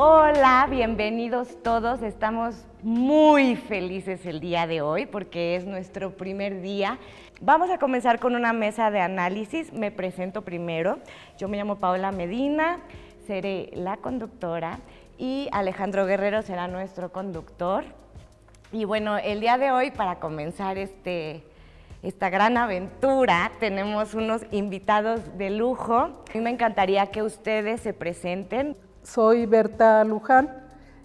Hola, bienvenidos todos. Estamos muy felices el día de hoy porque es nuestro primer día. Vamos a comenzar con una mesa de análisis. Me presento primero. Yo me llamo Paola Medina, seré la conductora y Alejandro Guerrero será nuestro conductor. Y bueno, el día de hoy, para comenzar esta gran aventura, tenemos unos invitados de lujo. A mí me encantaría que ustedes se presenten. Soy Berta Luján,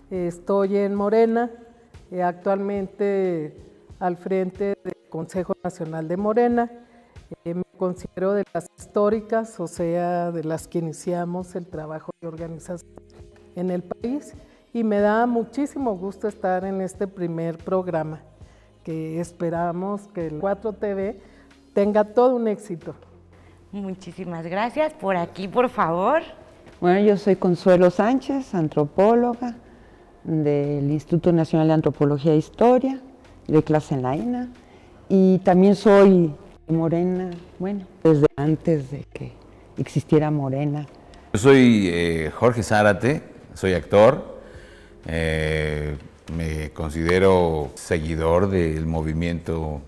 estoy en Morena, actualmente al frente del Consejo Nacional de Morena. Me considero de las históricas, o sea, de las que iniciamos el trabajo de organización en el país, y me da muchísimo gusto estar en este primer programa, que esperamos que el 4TV tenga todo un éxito. Muchísimas gracias. Por aquí, por favor. Bueno, yo soy Consuelo Sánchez, antropóloga del Instituto Nacional de Antropología e Historia, de clase en la ENA, y también soy de Morena, bueno, desde antes de que existiera Morena. Yo soy Jorge Zárate, soy actor, me considero seguidor del movimiento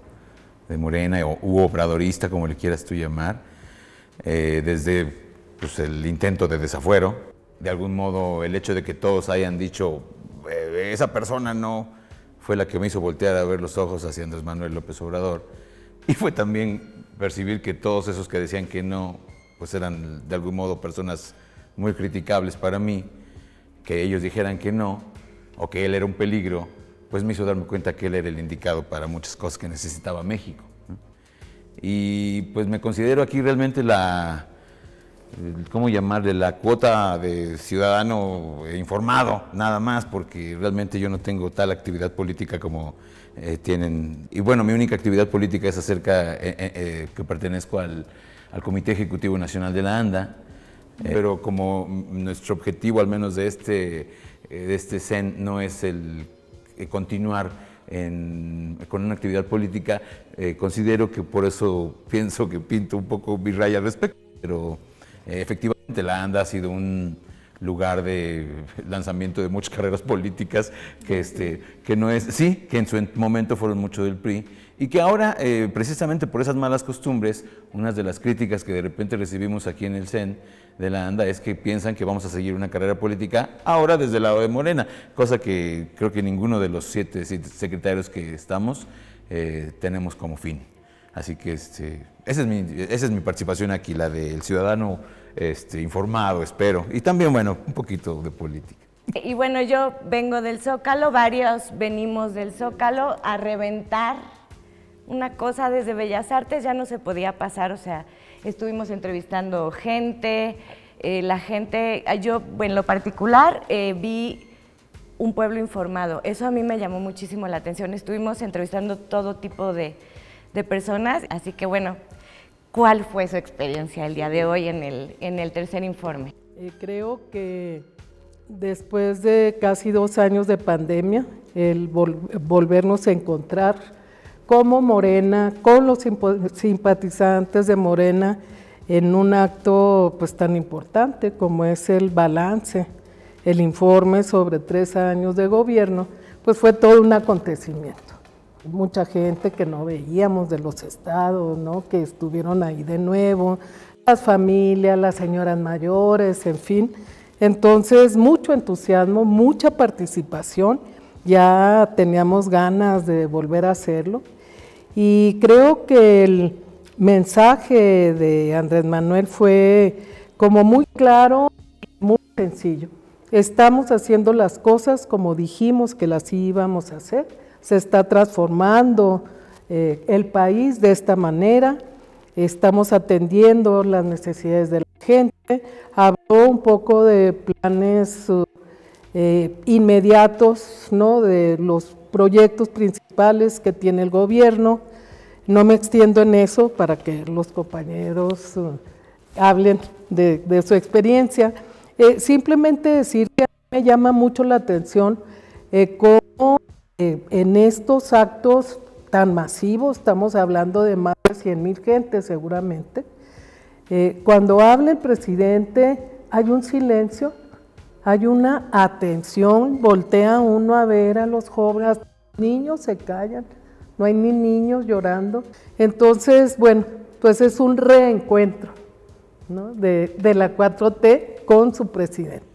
de Morena u obradorista, como le quieras tú llamar, desde el intento de desafuero. De algún modo, el hecho de que todos hayan dicho esa persona no, fue la que me hizo voltear a ver los ojos hacia Andrés Manuel López Obrador, y fue también percibir que todos esos que decían que no, pues eran de algún modo personas muy criticables para mí. Que ellos dijeran que no, o que él era un peligro, pues me hizo darme cuenta que él era el indicado para muchas cosas que necesitaba México. Y pues me considero aquí realmente ¿cómo llamarle? La cuota de ciudadano informado, nada más, porque realmente yo no tengo tal actividad política como tienen. Y bueno, mi única actividad política es acerca que pertenezco al Comité Ejecutivo Nacional de la ANDA, pero como nuestro objetivo, al menos de este CEN, no es el continuar con una actividad política, considero que por eso pienso que pinto un poco mi raya al respecto, pero efectivamente la ANDA ha sido un lugar de lanzamiento de muchas carreras políticas que no es, sí, que en su momento fueron mucho del PRI, y que ahora, precisamente por esas malas costumbres, una de las críticas que de repente recibimos aquí en el CEN de la ANDA es que piensan que vamos a seguir una carrera política ahora desde el lado de Morena, cosa que creo que ninguno de los 7 secretarios que estamos tenemos como fin. Así que esa es mi participación aquí, la del ciudadano informado, espero, y también, bueno, un poquito de política. Y bueno, yo vengo del Zócalo, varios venimos del Zócalo a reventar una cosa desde Bellas Artes, ya no se podía pasar, o sea, estuvimos entrevistando gente, la gente, yo en lo particular vi un pueblo informado, eso a mí me llamó muchísimo la atención, estuvimos entrevistando todo tipo de personas, así que bueno, ¿cuál fue su experiencia el día de hoy en el tercer informe? Creo que después de casi 2 años de pandemia, el volvernos a encontrar como Morena, con los simpatizantes de Morena, en un acto pues tan importante como es el balance, el informe sobre 3 años de gobierno, pues fue todo un acontecimiento. Mucha gente que no veíamos de los estados, ¿no?, que estuvieron ahí de nuevo, las familias, las señoras mayores, en fin. Entonces, mucho entusiasmo, mucha participación, ya teníamos ganas de volver a hacerlo. Y creo que el mensaje de Andrés Manuel fue como muy claro, muy sencillo. Estamos haciendo las cosas como dijimos que las íbamos a hacer. Se está transformando el país de esta manera, estamos atendiendo las necesidades de la gente. Habló un poco de planes inmediatos, ¿no?, de los proyectos principales que tiene el gobierno. No me extiendo en eso para que los compañeros hablen de su experiencia. Simplemente decir que me llama mucho la atención cómo en estos actos tan masivos, estamos hablando de más de 100,000 gentes seguramente, cuando habla el presidente hay un silencio hay una atención, voltea uno a ver a los jóvenes, los niños se callan, no hay ni niños llorando. Entonces, bueno, pues es un reencuentro, ¿no?, de la 4T con su presidente.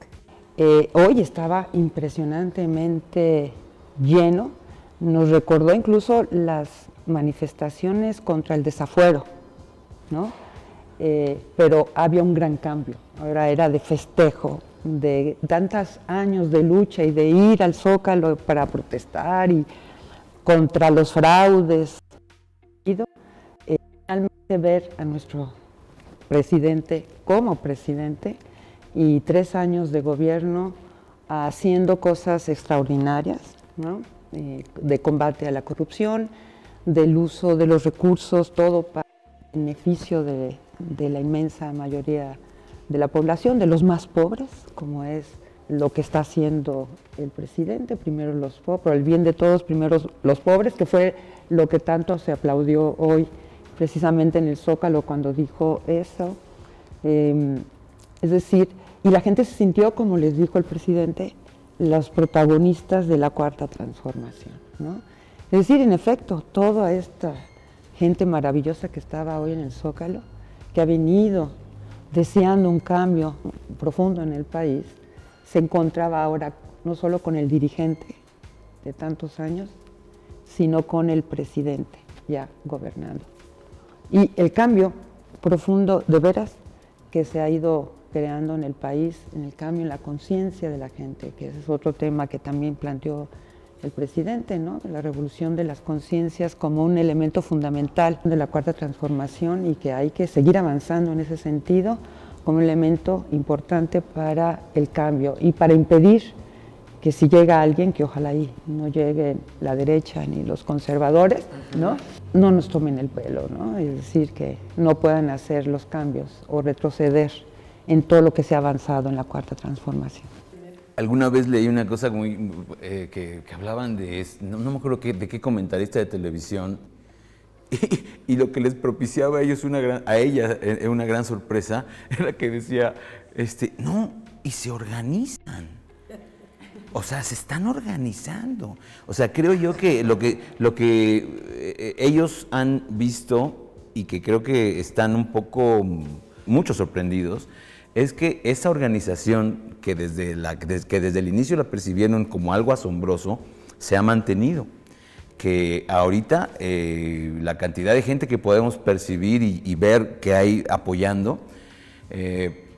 Hoy estaba impresionantemente lleno, nos recordó incluso las manifestaciones contra el desafuero, ¿no? Pero había un gran cambio, ahora era de festejo, de tantos años de lucha y de ir al Zócalo para protestar y contra los fraudes, finalmente ver a nuestro presidente como presidente y 3 años de gobierno haciendo cosas extraordinarias, ¿no? De combate a la corrupción, del uso de los recursos, todo para el beneficio de la inmensa mayoría de la población, de los más pobres, como es lo que está haciendo el presidente, primero los pobres, por el bien de todos, primero los pobres, que fue lo que tanto se aplaudió hoy precisamente en el Zócalo cuando dijo eso. Es decir, y la gente se sintió, como les dijo el presidente, los protagonistas de la Cuarta Transformación, ¿no? Es decir, en efecto, toda esta gente maravillosa que estaba hoy en el Zócalo, que ha venido deseando un cambio profundo en el país, se encontraba ahora no solo con el dirigente de tantos años, sino con el presidente ya gobernando. Y el cambio profundo, de veras, que se ha ido creando en el país, en el cambio en la conciencia de la gente, que ese es otro tema que también planteó el presidente, ¿no? La revolución de las conciencias como un elemento fundamental de la Cuarta Transformación y que hay que seguir avanzando en ese sentido como un elemento importante para el cambio y para impedir que si llega alguien, que ojalá ahí no llegue la derecha ni los conservadores, ¿no? No nos tomen el pelo, ¿no? Es decir, que no puedan hacer los cambios o retroceder en todo lo que se ha avanzado en la Cuarta Transformación. Alguna vez leí una cosa muy, que hablaban de, no me acuerdo de qué comentarista de televisión, y lo que les propiciaba a ellos a ella una gran sorpresa era que decía, no, y se organizan. O sea, se están organizando. O sea, creo yo que lo que ellos han visto y que creo que están mucho sorprendidos, es que esa organización que desde el inicio la percibieron como algo asombroso, se ha mantenido. Que ahorita la cantidad de gente que podemos percibir y ver que hay apoyando,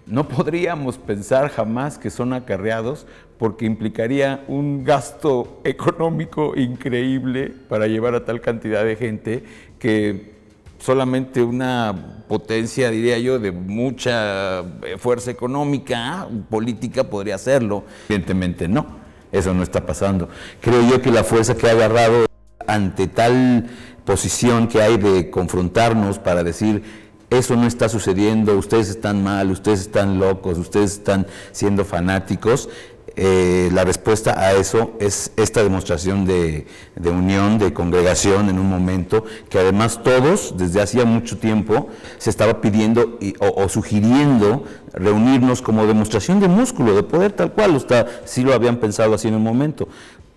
no podríamos pensar jamás que son acarreados, porque implicaría un gasto económico increíble para llevar a tal cantidad de gente que solamente una potencia, diría yo, de mucha fuerza económica, política, podría hacerlo. Evidentemente no, eso no está pasando. Creo yo que la fuerza que ha agarrado ante tal posición que hay de confrontarnos para decir, eso no está sucediendo, ustedes están mal, ustedes están locos, ustedes están siendo fanáticos, la respuesta a eso es esta demostración de unión, de congregación en un momento que además todos, desde hacía mucho tiempo, se estaba pidiendo o sugiriendo reunirnos como demostración de músculo, de poder tal cual, sí lo habían pensado así en un momento.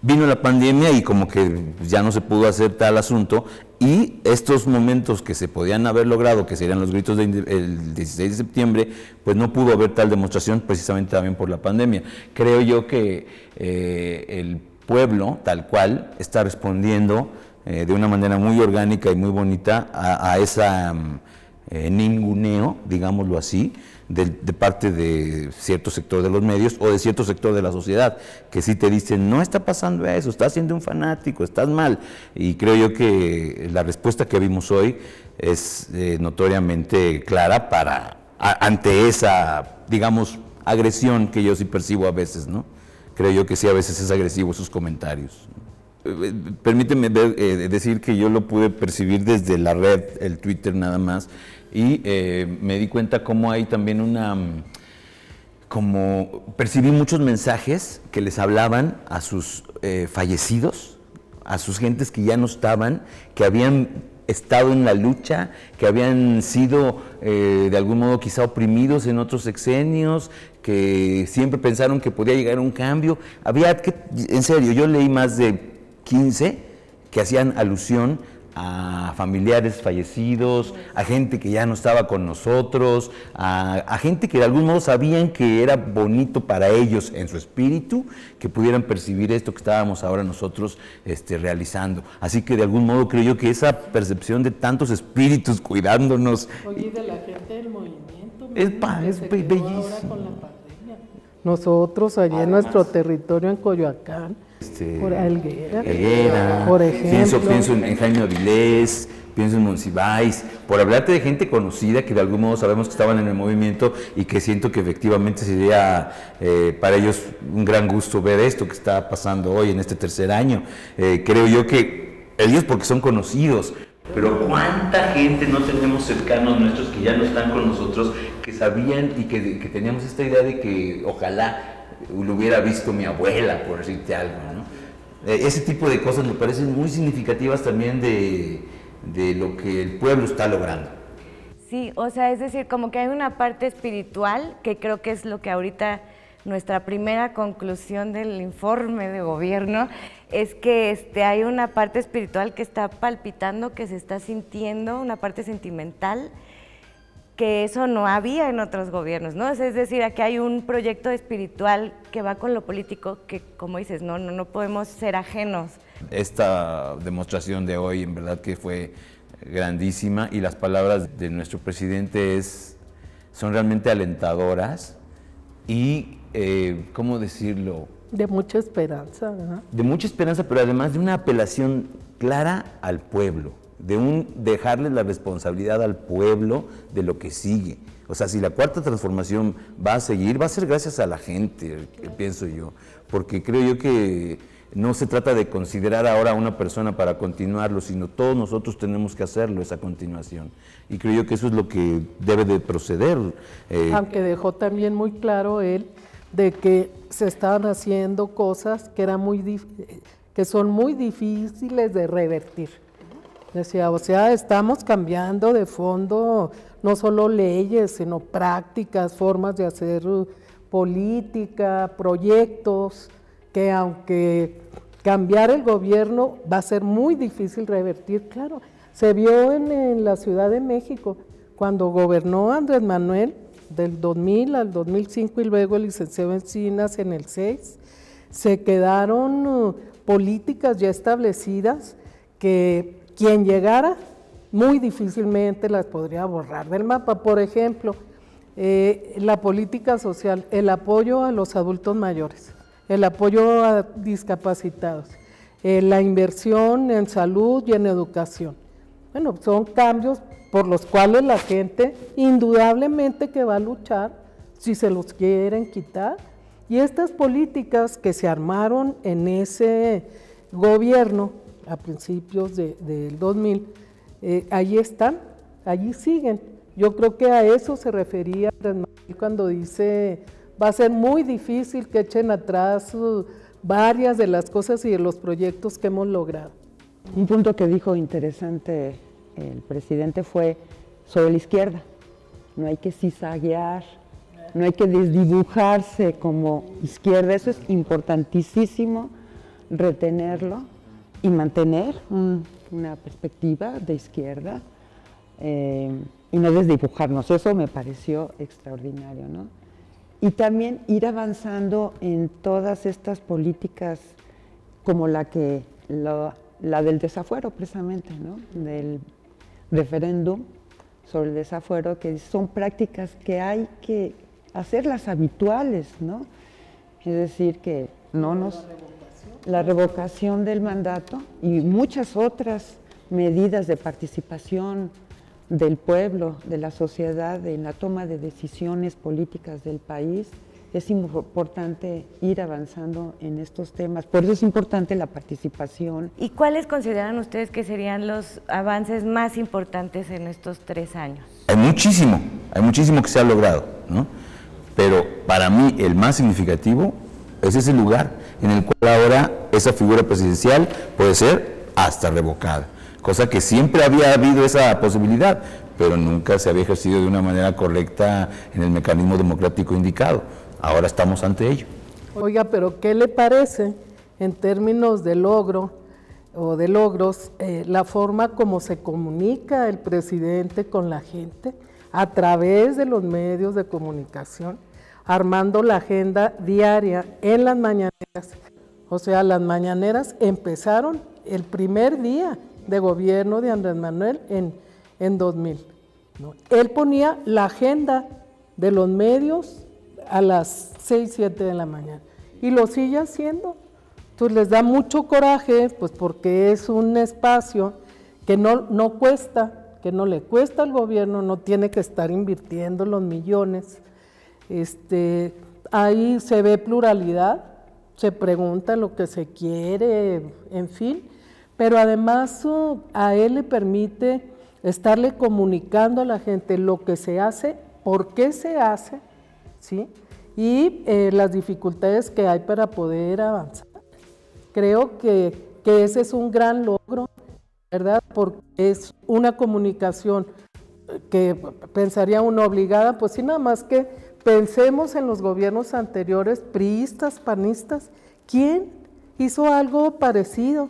Vino la pandemia y como que ya no se pudo hacer tal asunto, y estos momentos que se podían haber logrado, que serían los gritos del 16 de septiembre, pues no pudo haber tal demostración precisamente también por la pandemia. Creo yo que el pueblo, tal cual, está respondiendo de una manera muy orgánica y muy bonita a esa ninguneo, digámoslo así, de parte de cierto sector de los medios o de cierto sector de la sociedad, que sí te dicen, no está pasando eso, estás siendo un fanático, estás mal. Y creo yo que la respuesta que vimos hoy es notoriamente clara ante esa, digamos, agresión que yo sí percibo a veces, ¿no? Creo yo que sí, a veces es agresivo sus comentarios. Permíteme decir que yo lo pude percibir desde la red, el Twitter nada más, y me di cuenta cómo hay también percibí muchos mensajes que les hablaban a sus fallecidos, a sus gentes que ya no estaban, que habían estado en la lucha, que habían sido de algún modo quizá oprimidos en otros sexenios, que siempre pensaron que podía llegar un cambio. En serio, yo leí más de 15 que hacían alusión a familiares fallecidos, a gente que ya no estaba con nosotros, a gente que de algún modo sabían que era bonito para ellos en su espíritu, que pudieran percibir esto que estábamos ahora nosotros realizando. Así que de algún modo creo yo que esa percepción de tantos espíritus cuidándonos... Oye, de la gente del movimiento... Es bellísimo. Nosotros allí en nuestro territorio en Coyoacán, por Helguera, por ejemplo. Pienso en Jaime Avilés, pienso en Monsiváis, por hablarte de gente conocida que de algún modo sabemos que estaban en el movimiento y que siento que efectivamente sería para ellos un gran gusto ver esto que está pasando hoy en este tercer año. Creo yo que ellos porque son conocidos, pero cuánta gente no tenemos cercanos nuestros que ya no están con nosotros, que sabían y que teníamos esta idea de que ojalá lo hubiera visto mi abuela, por decirte algo, ¿no? Ese tipo de cosas me parecen muy significativas también de lo que el pueblo está logrando. Sí, o sea, es decir, como que hay una parte espiritual, que creo que es lo que ahorita nuestra primera conclusión del informe de gobierno, es que hay una parte espiritual que está palpitando, que se está sintiendo, una parte sentimental, que eso no había en otros gobiernos, ¿no? Es decir, aquí hay un proyecto espiritual que va con lo político que, como dices, no podemos ser ajenos. Esta demostración de hoy en verdad que fue grandísima y las palabras de nuestro presidente son realmente alentadoras y, ¿cómo decirlo? De mucha esperanza, ¿verdad? De mucha esperanza, pero además de una apelación clara al pueblo, de dejarle la responsabilidad al pueblo de lo que sigue. O sea, si la cuarta transformación va a seguir, va a ser gracias a la gente, pienso yo, porque creo yo que no se trata de considerar ahora a una persona para continuarlo, sino todos nosotros tenemos que hacerlo, esa continuación. Y creo yo que eso es lo que debe de proceder. Aunque dejó también muy claro él de que se estaban haciendo cosas que son muy difíciles de revertir. Decía, o sea, estamos cambiando de fondo no solo leyes, sino prácticas, formas de hacer política, proyectos, que aunque cambiar el gobierno va a ser muy difícil revertir. Claro, se vio en la Ciudad de México, cuando gobernó Andrés Manuel, del 2000 al 2005 y luego el licenciado Encinas en el 6, se quedaron políticas ya establecidas que quien llegara muy difícilmente las podría borrar del mapa. Por ejemplo, la política social, el apoyo a los adultos mayores, el apoyo a discapacitados, la inversión en salud y en educación. Bueno, son cambios por los cuales la gente indudablemente que va a luchar si se los quieren quitar. Y estas políticas que se armaron en ese gobierno a principios del 2000, allí están, allí siguen. Yo creo que a eso se refería Andrés Manuel cuando dice va a ser muy difícil que echen atrás varias de las cosas y de los proyectos que hemos logrado. Un punto que dijo interesante el presidente fue sobre la izquierda. No hay que cizaguear, no hay que desdibujarse como izquierda. Eso es importantísimo, retenerlo y mantener una perspectiva de izquierda y no desdibujarnos. Eso me pareció extraordinario, ¿no? Y también ir avanzando en todas estas políticas como la del desafuero, precisamente, ¿no? Del referéndum sobre el desafuero, que son prácticas que hay que hacerlas habituales, ¿no? Es decir, que la revocación del mandato y muchas otras medidas de participación del pueblo, de la sociedad, en la toma de decisiones políticas del país. Es importante ir avanzando en estos temas, por eso es importante la participación. ¿Y cuáles consideran ustedes que serían los avances más importantes en estos 3 años? Hay muchísimo que se ha logrado, ¿no? Pero para mí el más significativo es ese lugar en el cual ahora esa figura presidencial puede ser hasta revocada. cosa que siempre había habido esa posibilidad, pero nunca se había ejercido de una manera correcta en el mecanismo democrático indicado. Ahora estamos ante ello. Oiga, pero ¿qué le parece en términos de logro o de logros la forma como se comunica el presidente con la gente a través de los medios de comunicación, armando la agenda diaria en las mañaneras? O sea, las mañaneras empezaron el primer día de gobierno de Andrés Manuel en 2000, ¿no? Él ponía la agenda de los medios a las 6, 7 de la mañana y lo sigue haciendo. Entonces les da mucho coraje, pues porque es un espacio que no cuesta, que no le cuesta al gobierno, no tiene que estar invirtiendo los millones. Ahí se ve pluralidad, se pregunta lo que se quiere, en fin, pero además a él le permite estarle comunicando a la gente lo que se hace, por qué se hace, ¿sí? Y las dificultades que hay para poder avanzar. Creo que ese es un gran logro, ¿verdad? Porque es una comunicación que pensaría uno obligada, pues sí, nada más que pensemos en los gobiernos anteriores, priistas, panistas, ¿quién hizo algo parecido?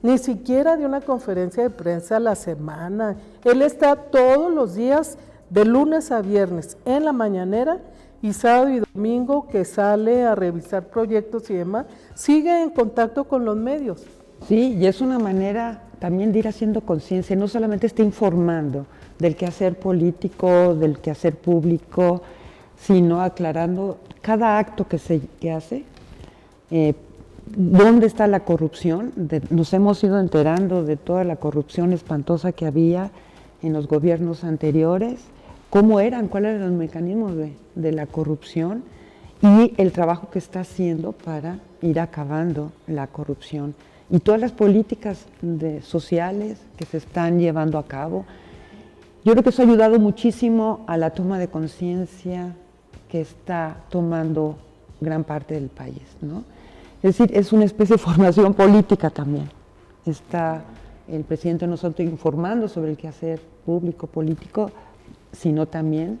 Ni siquiera de una conferencia de prensa a la semana. Él está todos los días, de lunes a viernes, en la mañanera, y sábado y domingo que sale a revisar proyectos y demás, sigue en contacto con los medios. Sí, y es una manera también de ir haciendo conciencia, no solamente está informando del quehacer político, del quehacer público, sino aclarando cada acto que hace, dónde está la corrupción. Nos hemos ido enterando de toda la corrupción espantosa que había en los gobiernos anteriores, cómo eran, cuáles eran los mecanismos de la corrupción y el trabajo que está haciendo para ir acabando la corrupción y todas las políticas sociales que se están llevando a cabo. Yo creo que eso ha ayudado muchísimo a la toma de conciencia que está tomando gran parte del país, ¿no? Es decir, es una especie de formación política también. Está el presidente no solo informando sobre el quehacer público, político, sino también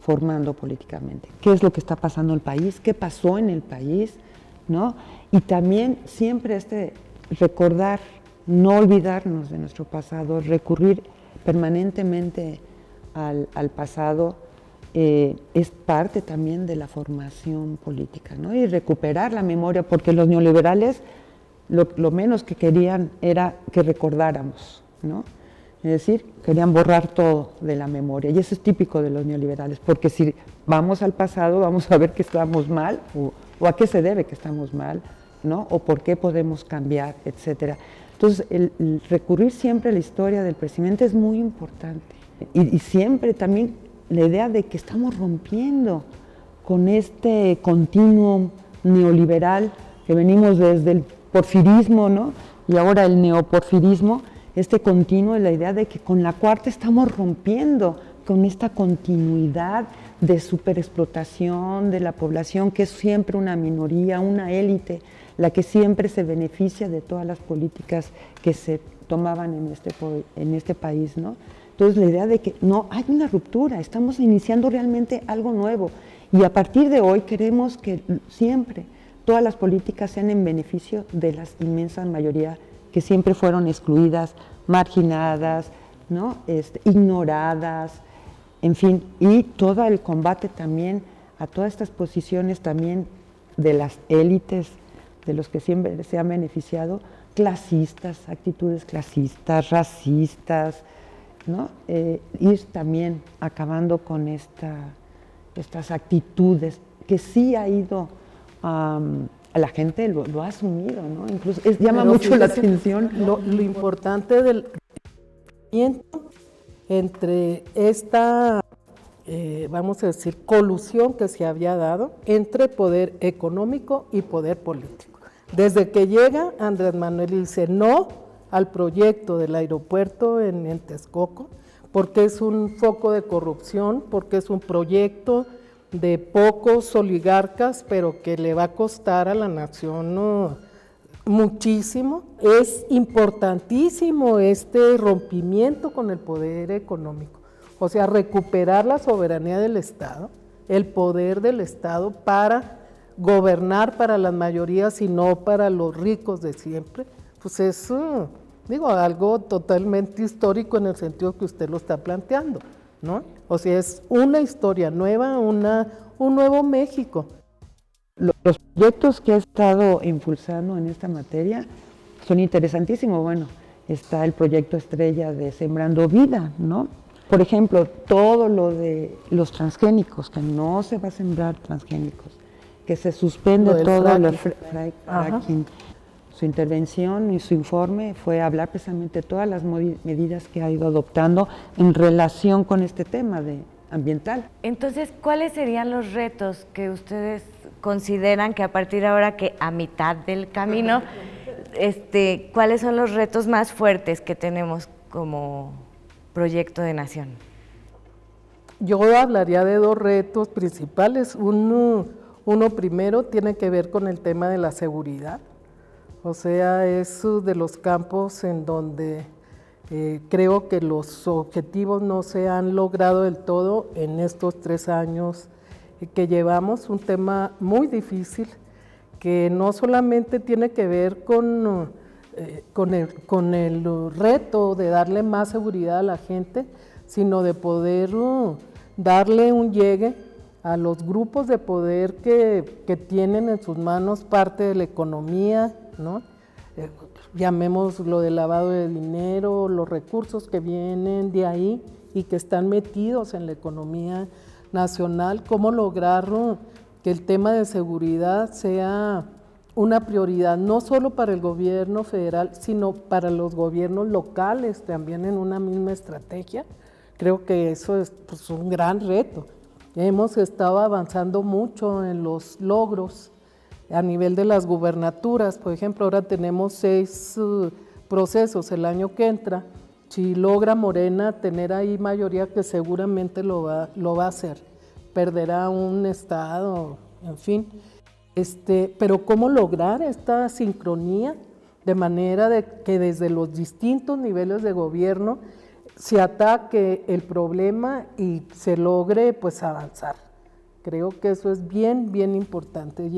formando políticamente. ¿Qué es lo que está pasando en el país? ¿Qué pasó en el país? ¿No? Y también siempre recordar, no olvidarnos de nuestro pasado, recurrir permanentemente al pasado, es parte también de la formación política, ¿no? Y recuperar la memoria, porque los neoliberales lo menos que querían era que recordáramos, ¿no? Es decir, querían borrar todo de la memoria, y eso es típico de los neoliberales, porque si vamos al pasado vamos a ver que estamos mal, o a qué se debe que estamos mal, ¿no? O por qué podemos cambiar, etcétera. Entonces, el recurrir siempre a la historia del presidente es muy importante, y siempre también la idea de que estamos rompiendo con este continuum neoliberal que venimos desde el porfirismo, ¿no? Y ahora el neoporfirismo. Este continuo es la idea de que con la cuarta estamos rompiendo con esta continuidad de superexplotación de la población, que es siempre una minoría, una élite, la que siempre se beneficia de todas las políticas que se tomaban en este país, ¿no? Entonces la idea de que no, hay una ruptura, estamos iniciando realmente algo nuevo, y a partir de hoy queremos que siempre todas las políticas sean en beneficio de la inmensa mayoría que siempre fueron excluidas, marginadas, ¿no? Ignoradas, en fin, y todo el combate también a todas estas posiciones también de las élites, de los que siempre se han beneficiado, clasistas, actitudes clasistas, racistas, ¿no? Ir también acabando con estas actitudes que sí ha ido la gente lo ha asumido, ¿no? Incluso llama mucho la atención. Lo importante del entre esta, vamos a decir, colusión que se había dado entre poder económico y poder político. Desde que llega Andrés Manuel y dice no al proyecto del aeropuerto en Texcoco, porque es un foco de corrupción, porque es un proyecto de pocos oligarcas, pero que le va a costar a la nación muchísimo. Es importantísimo este rompimiento con el poder económico, o sea, recuperar la soberanía del Estado, el poder del Estado para gobernar para las mayorías y no para los ricos de siempre. Pues es, algo totalmente histórico en el sentido que usted lo está planteando, ¿no? O sea, es una historia nueva, un nuevo México. Los proyectos que he estado impulsando en esta materia son interesantísimos. Bueno, está el proyecto estrella de Sembrando Vida, ¿no? Por ejemplo, todo lo de los transgénicos, que no se va a sembrar transgénicos, que se suspende todo el fracking. Su intervención y su informe fue hablar precisamente de todas las medidas que ha ido adoptando en relación con este tema ambiental. Entonces, ¿cuáles serían los retos que ustedes consideran que a partir de ahora, que a mitad del camino, cuáles son los retos más fuertes que tenemos como proyecto de nación? Yo hablaría de dos retos principales. Uno primero tiene que ver con el tema de la seguridad, o sea, es de los campos en donde creo que los objetivos no se han logrado del todo en estos 3 años que llevamos, un tema muy difícil que no solamente tiene que ver con el reto de darle más seguridad a la gente, sino de poder darle un llegue a los grupos de poder que tienen en sus manos parte de la economía, ¿no? Llamémoslo de lavado de dinero, los recursos que vienen de ahí y que están metidos en la economía nacional, cómo lograr que el tema de seguridad sea una prioridad no solo para el gobierno federal, sino para los gobiernos locales también en una misma estrategia. Creo que eso es pues, un gran reto. Hemos estado avanzando mucho en los logros a nivel de las gubernaturas. Por ejemplo, ahora tenemos 6 procesos el año que entra. Si logra Morena tener ahí mayoría, que seguramente lo va a hacer, perderá un estado, en fin. Pero ¿cómo lograr esta sincronía de manera de que desde los distintos niveles de gobierno se ataque el problema y se logre pues avanzar? Creo que eso es bien, bien importante.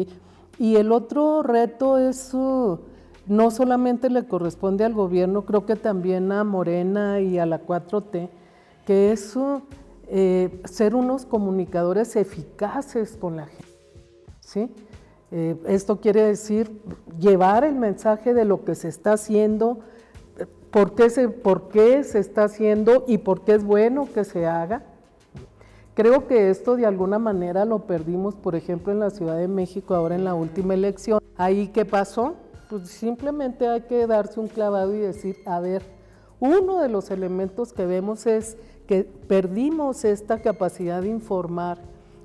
Y el otro reto es, no solamente le corresponde al gobierno, creo que también a Morena y a la 4T, que es ser unos comunicadores eficaces con la gente, ¿sí? Esto quiere decir llevar el mensaje de lo que se está haciendo, por qué se está haciendo y por qué es bueno que se haga. Creo que esto de alguna manera lo perdimos, por ejemplo, en la Ciudad de México, ahora en la última elección. ¿Ahí qué pasó? Pues simplemente hay que darse un clavado y decir, a ver, uno de los elementos que vemos es que perdimos esta capacidad de informar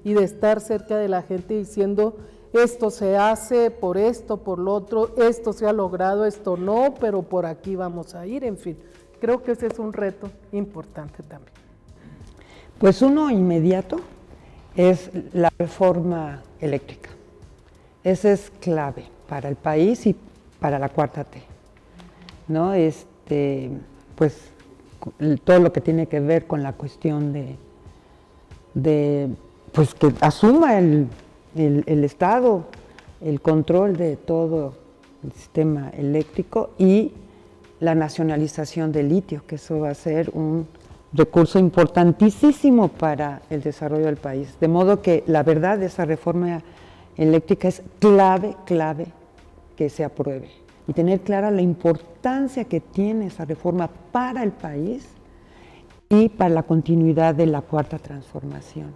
y de estar cerca de la gente diciendo, esto se hace por esto, por lo otro, esto se ha logrado, esto no, pero por aquí vamos a ir, en fin. Creo que ese es un reto importante también. Pues uno inmediato es la reforma eléctrica. Esa es clave para el país y para la 4T, ¿no? Pues todo lo que tiene que ver con la cuestión de pues que asuma el Estado el control de todo el sistema eléctrico y la nacionalización del litio, que eso va a ser un recurso importantísimo para el desarrollo del país. De modo que la verdad de esa reforma eléctrica es clave que se apruebe y tener clara la importancia que tiene esa reforma para el país y para la continuidad de la 4ª transformación.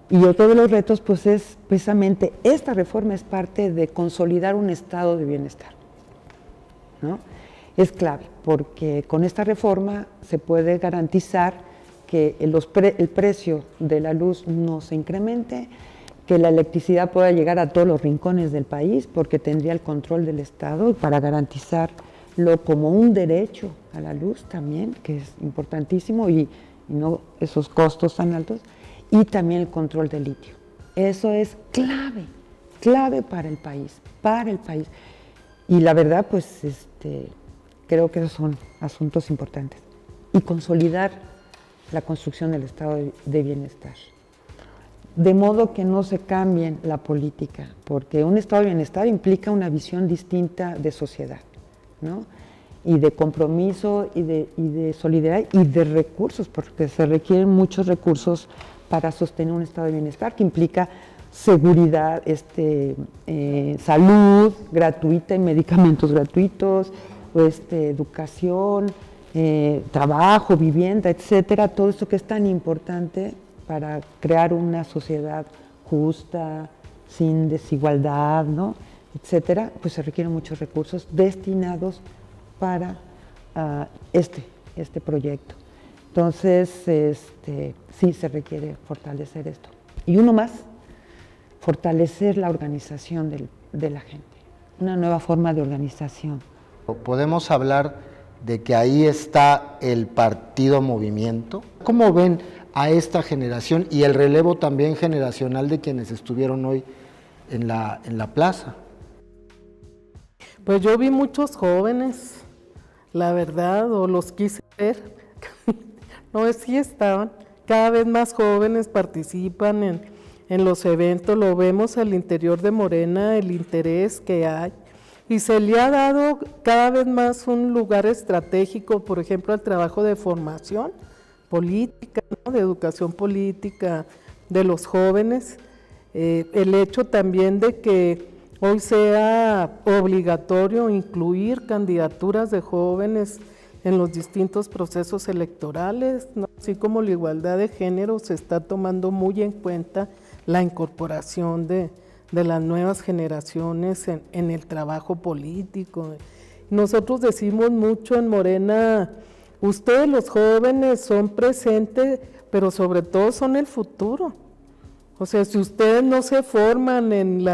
Y otro de los retos pues es precisamente esta reforma es parte de consolidar un estado de bienestar, ¿no? Es clave, porque con esta reforma se puede garantizar que el precio de la luz no se incremente, que la electricidad pueda llegar a todos los rincones del país, porque tendría el control del Estado para garantizarlo como un derecho a la luz también, que es importantísimo, y no esos costos tan altos, y también el control del litio. Eso es clave para el país, Y la verdad, pues creo que esos son asuntos importantes. Y consolidar la construcción del estado de bienestar. De modo que no se cambie la política, porque un estado de bienestar implica una visión distinta de sociedad, ¿no? Y de compromiso, y de solidaridad, y de recursos, porque se requieren muchos recursos para sostener un estado de bienestar, que implica seguridad, salud gratuita y medicamentos gratuitos, educación, trabajo, vivienda, etcétera, todo esto que es tan importante para crear una sociedad justa, sin desigualdad, ¿no? Etcétera, pues se requieren muchos recursos destinados para este proyecto. Entonces, sí se requiere fortalecer esto. Y uno más, fortalecer la organización de la gente, una nueva forma de organización. Podemos hablar de que ahí está el partido movimiento. ¿Cómo ven a esta generación y el relevo también generacional de quienes estuvieron hoy en la plaza? Pues yo vi muchos jóvenes, la verdad, o los quise ver. No, sí estaban, cada vez más jóvenes participan en los eventos, lo vemos al interior de Morena, el interés que hay, y se le ha dado cada vez más un lugar estratégico, por ejemplo, al trabajo de formación política, ¿no? De educación política de los jóvenes, el hecho también de que hoy sea obligatorio incluir candidaturas de jóvenes en los distintos procesos electorales, ¿no? Así como la igualdad de género, se está tomando muy en cuenta la incorporación de las nuevas generaciones en el trabajo político. Nosotros decimos mucho en Morena, ustedes los jóvenes son presentes, pero sobre todo son el futuro. O sea, si ustedes no se forman en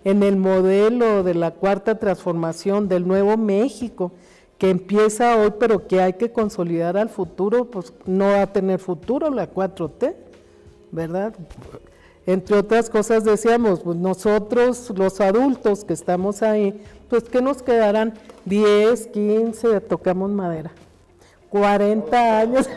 el modelo de la cuarta transformación del nuevo México, que empieza hoy, pero que hay que consolidar al futuro, pues no va a tener futuro la 4T, ¿verdad? Entre otras cosas decíamos, pues nosotros los adultos que estamos ahí, pues ¿qué nos quedarán? 10, 15, tocamos madera, 40 años,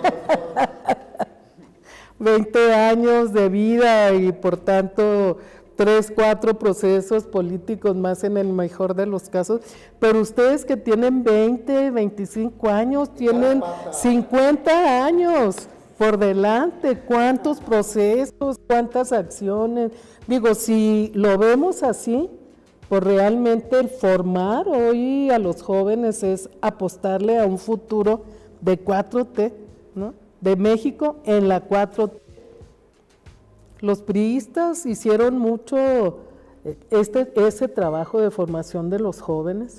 20 años de vida y por tanto 3, 4 procesos políticos más en el mejor de los casos, pero ustedes que tienen 20, 25 años, tienen 50 años por delante, cuántos procesos, cuántas acciones. Digo, si lo vemos así, pues realmente el formar hoy a los jóvenes es apostarle a un futuro de 4T, ¿no? De México en la 4T. Los priistas hicieron mucho ese trabajo de formación de los jóvenes,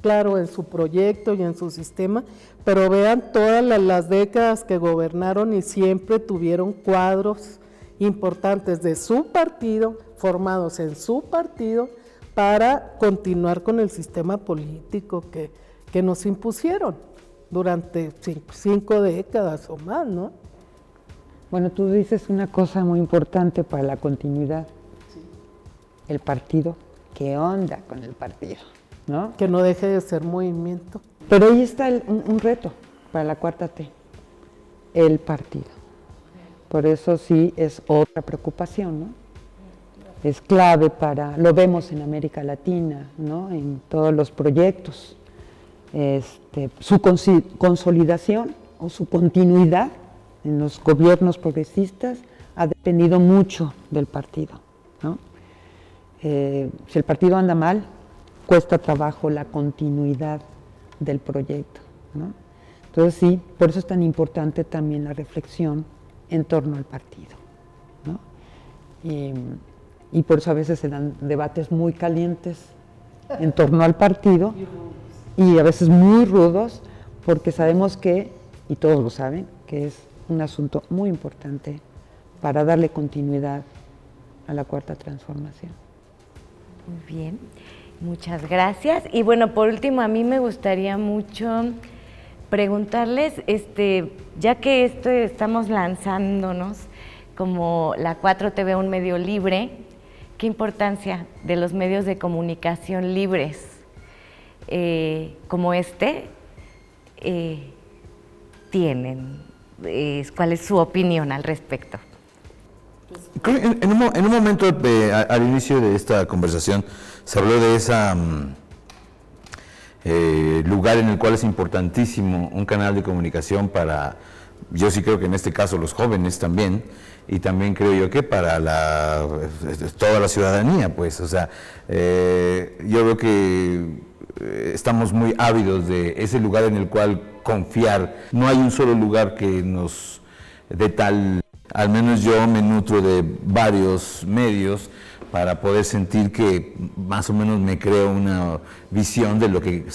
claro, en su proyecto y en su sistema, pero vean todas las décadas que gobernaron y siempre tuvieron cuadros importantes de su partido, formados en su partido, para continuar con el sistema político que nos impusieron durante 5 décadas o más, ¿no? Bueno, tú dices una cosa muy importante para la continuidad. Sí. El partido. ¿Qué onda con el partido? ¿No? Que no deje de ser movimiento. Pero ahí está un reto para la 4T, el partido. Por eso sí es otra preocupación, ¿no? Es clave lo vemos en América Latina, ¿no? En todos los proyectos. Su consolidación o su continuidad en los gobiernos progresistas ha dependido mucho del partido, ¿no? Si el partido anda mal, cuesta trabajo la continuidad del proyecto, ¿no? Entonces sí, por eso es tan importante también la reflexión en torno al partido, ¿no? Y por eso a veces se dan debates muy calientes en torno al partido y a veces muy rudos, porque sabemos que, y todos lo saben, que es un asunto muy importante para darle continuidad a la cuarta transformación. Muy bien, muchas gracias. Y bueno, por último, a mí me gustaría mucho preguntarles, ya que estamos lanzándonos como la 4TV, un medio libre, ¿Qué importancia de los medios de comunicación libres como este tienen? ¿Cuál es su opinión al respecto? Creo que en un momento al inicio de esta conversación se habló de ese lugar en el cual es importantísimo un canal de comunicación para, yo sí creo que en este caso los jóvenes también, y también creo yo que para toda la ciudadanía, pues, o sea, yo veo que estamos muy ávidos de ese lugar en el cual confiar. No hay un solo lugar que nos dé tal, al menos yo me nutro de varios medios para poder sentir que más o menos me creo una visión de lo que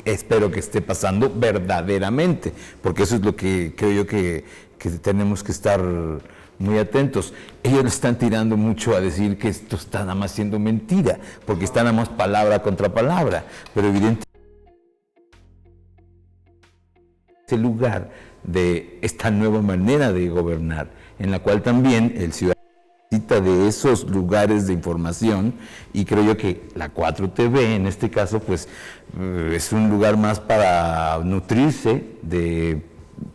espero que esté pasando verdaderamente, porque eso es lo que creo yo que tenemos que estar muy atentos. Ellos le están tirando mucho a decir que esto está nada más siendo mentira, porque está nada más palabra contra palabra, pero evidentemente ese lugar de esta nueva manera de gobernar, en la cual también el ciudadano necesita de esos lugares de información, y creo yo que la 4TV en este caso pues es un lugar más para nutrirse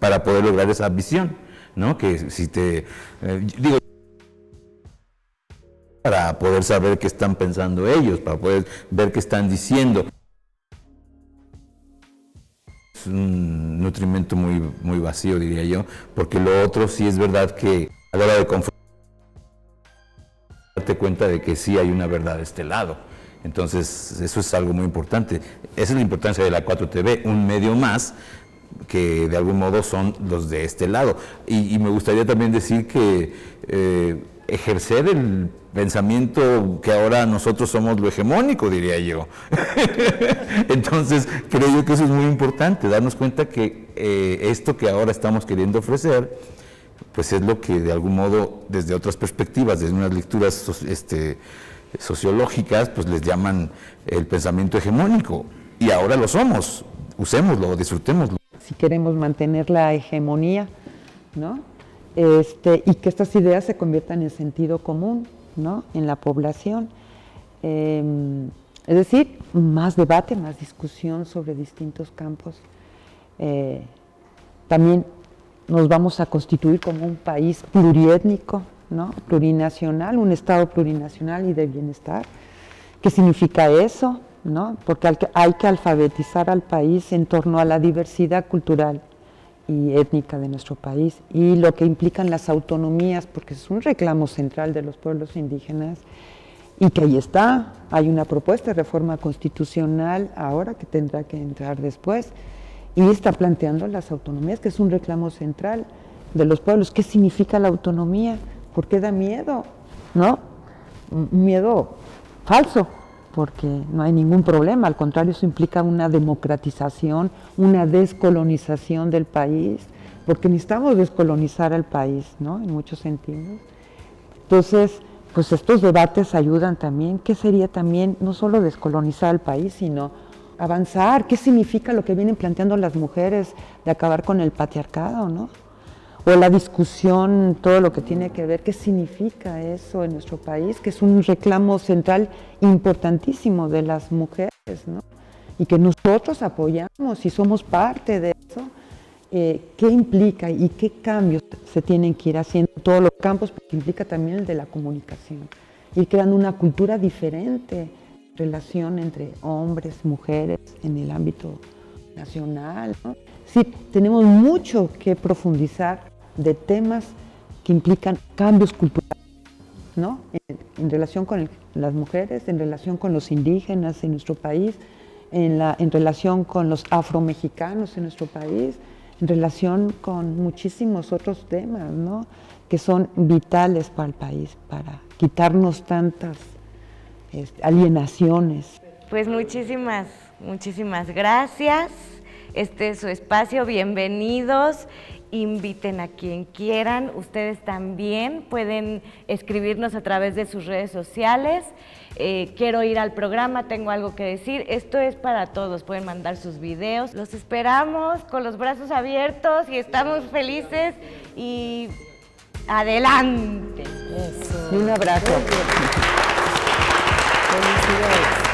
para poder lograr esa visión, ¿no? Que si digo, para poder saber qué están pensando ellos, para poder ver qué están diciendo. Es un nutrimento muy, muy vacío, diría yo, porque lo otro sí es verdad que a la hora de confrontar, darte cuenta de que sí hay una verdad de este lado. Entonces, eso es algo muy importante. Esa es la importancia de la 4TV, un medio más que de algún modo son los de este lado. Y me gustaría también decir que ejercer el pensamiento que ahora nosotros somos lo hegemónico, diría yo. Entonces, creo yo que eso es muy importante, darnos cuenta que esto que ahora estamos queriendo ofrecer, pues es lo que de algún modo, desde otras perspectivas, desde unas lecturas sociológicas, pues les llaman el pensamiento hegemónico. Y ahora lo somos, usémoslo, disfrutémoslo. Si queremos mantener la hegemonía, ¿no? Y que estas ideas se conviertan en sentido común, ¿no? En la población. Es decir, más debate, más discusión sobre distintos campos. También nos vamos a constituir como un país pluriétnico, ¿no? Plurinacional, un Estado plurinacional y de bienestar. ¿Qué significa eso? ¿No? Porque hay que alfabetizar al país en torno a la diversidad cultural y étnica de nuestro país y lo que implican las autonomías, porque es un reclamo central de los pueblos indígenas y que ahí está, hay una propuesta de reforma constitucional ahora que tendrá que entrar después y está planteando las autonomías, que es un reclamo central de los pueblos. ¿Qué significa la autonomía? ¿Por qué da miedo? ¿No? Un miedo falso, porque no hay ningún problema, al contrario, eso implica una democratización, una descolonización del país, porque necesitamos descolonizar al país, ¿no? En muchos sentidos. Entonces, pues estos debates ayudan también. ¿Qué sería también no solo descolonizar al país, sino avanzar? ¿Qué significa lo que vienen planteando las mujeres de acabar con el patriarcado, ¿no? O la discusión, todo lo que tiene que ver, ¿qué significa eso en nuestro país? Que es un reclamo central importantísimo de las mujeres, ¿no? Y que nosotros apoyamos y somos parte de eso. ¿Qué implica y qué cambios se tienen que ir haciendo en todos los campos? Porque implica también el de la comunicación. Ir creando una cultura diferente, relación entre hombres, mujeres, en el ámbito nacional, ¿no? Sí, tenemos mucho que profundizar de temas que implican cambios culturales, ¿no? En relación con las mujeres, en relación con los indígenas en nuestro país, en relación con los afromexicanos en nuestro país, en relación con muchísimos otros temas, ¿no? Que son vitales para el país, para quitarnos tantas alienaciones. Pues muchísimas gracias. Este es su espacio, bienvenidos, inviten a quien quieran, ustedes también pueden escribirnos a través de sus redes sociales, quiero ir al programa, tengo algo que decir, esto es para todos, pueden mandar sus videos, los esperamos con los brazos abiertos y estamos felices y adelante. Eso. Un abrazo. Felicidades.